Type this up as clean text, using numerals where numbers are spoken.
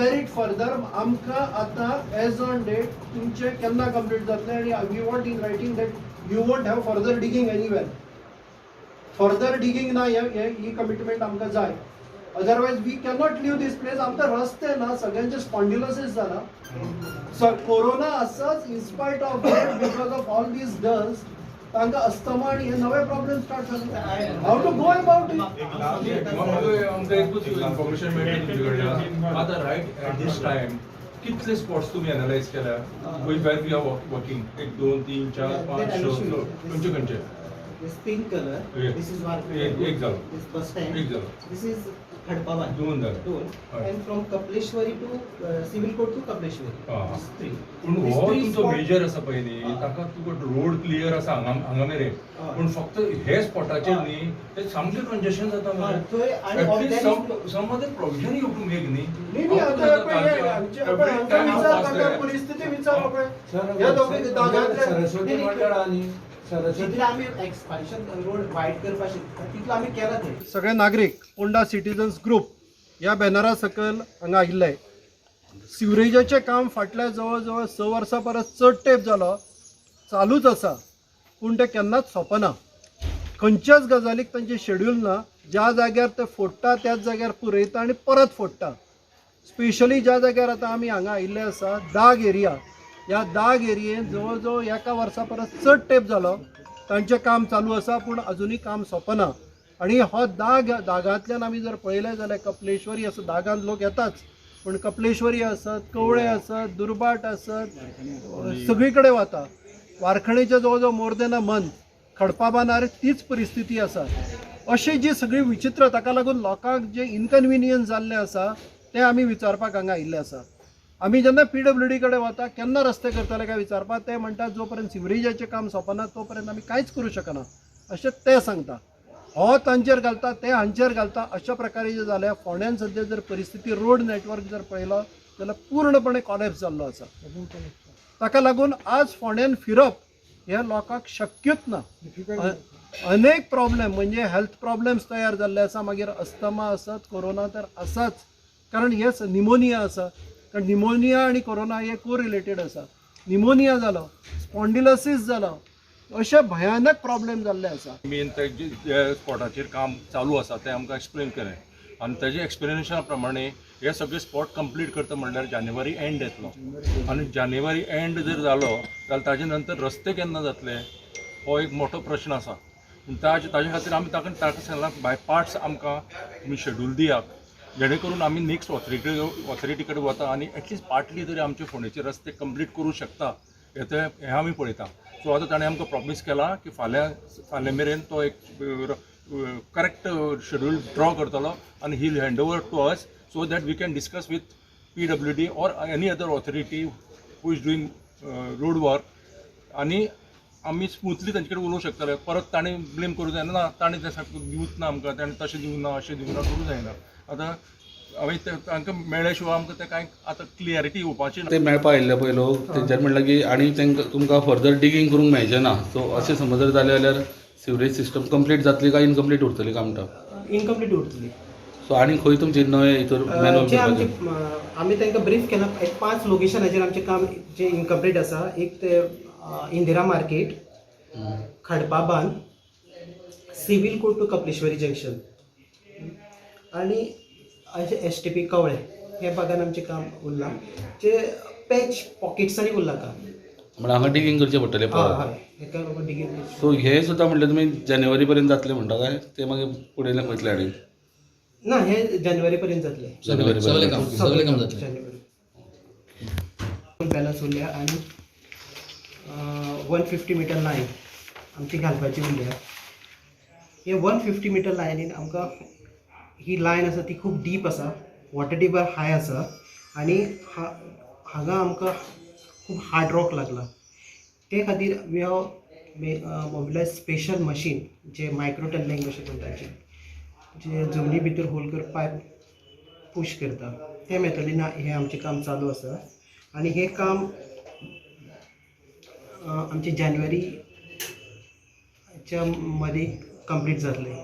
Compare it further आमकां आतां age on date तुमचे केन्ना कंप्लीट जातले आनी we want in writing that you want have further digging anywhere. Further digging ना ही कमिटमेंट आमकां जाय. Otherwise we cannot leave this place. आमकां रस्ते ना सगळ्यांचे स्पॉन्डिलोसिस जाला. सो कोरोना आसाच in spite of that because of all this dust तांकां अस्थमा आनी हे नवे प्रॉब्लेम स्टार्ट जाले. How to go about it. आमकां एकूच इन्फॉर्मेशन मेळ्ळी तुमचे कडल्यान आतां रायट एट दीस टायम कितले स्पॉट्स तुमी एनालायज केल्या वेर वी आर वर्किंग 1 2 3 4 5 6 खंयचे खंयचे. This pink color. Yeah. This is one. एक जालो. This bus stand. एक जालो. This is Khadpawan. दोन जाले. Doon. Right. And from Kapleshwari to Civil Court to Kapleshwari. This three. पूण These हो three तुमचो spot- मेजर आसा पळय न्ही ताका तुका रोड क्लियर आसा हांगा मेरेन पूण फक्त हे स्पॉटाचेर न्ही ते सामकें कंजेशन जाता मरे. थंय आणि at least some other provision you to make न्ही. नाही आता आमच्या विचार करता परिस्थिती विचार आपण या दोघे दादांतले सरस्वती मंडळ आणि जितले आम्ही एक्सपान्शन रोड वाईड करपाक शकता तितलो आम्ही केला थंय. सगळे नागरिक पोंडा सिटीजन्स ग्रुप ह्या बॅनरा सकयल हांगा आयिल्ले. सिवरेजाचें काम फाटल्या जवळ जवळ 6 वर्सां परस चड तेंप जालो चालूच आसा पूण तें केन्नाच सोंपना. खंयच्याच गजालीक तांचें शेड्यूल ना. ज्या जाग्यार ते फोडटा त्याच जाग्यार पुरयता आनी परत फोडटा. स्पेशली ज्या जाग्यार आतां आमी हांगा आयिल्ले आसा दाग एरिया, ह्या दाग एरियेंत जवळ जवळ 1 वर्सा परस चड तेंप जालो तांचें काम चालू आसा पूण अजुनूय काम सोंपना. आनी हो दागांतल्यान आमी जर पळयलें जाल्यार कपलेश्वरी आसा दागांत लोक येताच पूण कपलेश्वरी आसत, कवळे आसत, दुर्बाट आसत, सगळी कडेन वता. वारखणेचे जवळ जवळ मोर देन अ मंथ खडपाबांदार तीच परिस्थिती आसा. अशी जी सगळी विचित्र ताका लागून लोकांक जे इनकन्विनियन्स जाल्ले आसा ते आमी विचारपाक हांगा आयिल्ले आसा. आमी जेन्ना PWD कडेन वता केन्ना रस्ते करतले काय विचारपाक ते म्हणटात जो पर्यंत सिवरेजाचें काम सोंपना तो पर्यंत आमी कांयच करूं शकना अशें ते सांगता. हो तांचेर घालता ते हांचेर घालता अशा प्रकारे जे जाल्या. फोंड्यान सद्या जर परिस्थिती रोड नेटवर्क जर पळयलो जाल्यार पूर्णपणे कॉलेप्स जाल्लो आसा. ताका लागून आज फोंड्यान फिरप हे लोकांक शक्यच ना. अनेक प्रॉब्लेम म्हणजे हेल्थ प्रॉब्लेम्स तयार जाल्ले आसा. मागीर अस्थमा आसत, कोरोना तर आसाच कारण हे निमोनिया आसा. कारण निमोनिया आणि कोरोना हे कोरिलेटेड आसा. निमोनिया जालो, स्पॉन्डिलोसिस जालो, अशे भयानक प्रॉब्लेम जाल्ले आसा. मेन जे स्पॉटाचेर काम चालू आसा तें आमकां एक्सप्लेन केलें आनी तेजे एक्सप्लेनेशना प्रमाणे हे सगळे स्पॉट कंप्लीट करता म्हणल्यार जानेवारी एंड येतलो. आनी जानेवारी एंड जर जालो जाल्यार ताजे नंतर रस्ते केन्ना जातले हो एक मोठो प्रश्न आसा. ताजे खातीर आमी ताका सांगलां बाय पार्ट्स आमकां तुमी शेड्यूल दियात जेणे करून आमी नेक्स्ट ऑथॉरिटी कडेन वता आनी एटलिस्ट पार्टली तरी आमचे फोंडेचे रस्ते कंप्लीट करूं शकता हे आमी पळयता. सो आतां ताणें आमकां प्रॉमिस केला की फाल्यां मेरेन तो एक करेक्ट शेड्यूल ड्रॉ करतलो आनी ही hand over to us so that we can discuss with PWD or any other authority who is doing road work आनी आमी स्मुथली तांचे कडेन उलोवंक शकतले. परत ताणें ब्लेम करूं जायना ना ताणें तें सारकें दिवूच ना आमकां ताणें तशें दिवं ना अशें दिवं ना करूं जायना. आतां हांवें तांकां मेळ्ळ्या शिवाय आमकां तें कांय आतां क्लियरिटी येवपाची ना. ते मेळपा आयिल्ले पळय लोक तेंच्यानी म्हणलें की आनी तुमकां फर्दर डिगींग करूंक मेळचें ना. सो अशें समज जर जालें जाल्यार सिवरेज सिस्टम कंप्लीट जातली काय इनकम्प्लीट उरतली काय म्हणटा. इनकम्प्लीट उरतली. सो आनी खंय तुमचे नवे हितूर जे आमचे आमी तांकां ब्रीफ केला 5 लोकेशनाचेर आमचें काम जे इनकम्प्लीट आसा. एक ते Indira market, Khadpaban, civil court to Kapleshwari junction आनी STP कवळे हे भागान आमचें काम उरलां. जे पॅच पॉकेट्सांनी उरलां काम म्हणल्यार हांगा डिगींग करचें पडटलें परत. सो हे सुद्दां म्हणलें तुमी जानेवारी पर्यंत जातलें म्हणटा काय ते मागीर फुडें वयतले आनी ना हे जानेवारी पर्यंत जातले. जानेवारी सगळे काम जातले जानेवारी. बॅलन्स उरल्या आनी 150 मीटर लायन आमची घालपाची उरल्या. हे 150 मीटर लायनीन आमकां ही लायन आसा ती खूब डीप आसा, वॉटर टेबल हाय आसा आनी हांगा आमकां खूब हार्ड रॉक लागला. ते खातीर वी हॅव मोबिलायज स्पेशल मशीन जे मायक्रो टनलिंग अशें म्हणटात जे जमनी भितर होल करून पायप पुश करता ते मेथडीन हे आमचें काम चालू आसा. आनी हे काम आमचे जानेवारीच्या मदीं कंप्लीट जातलें.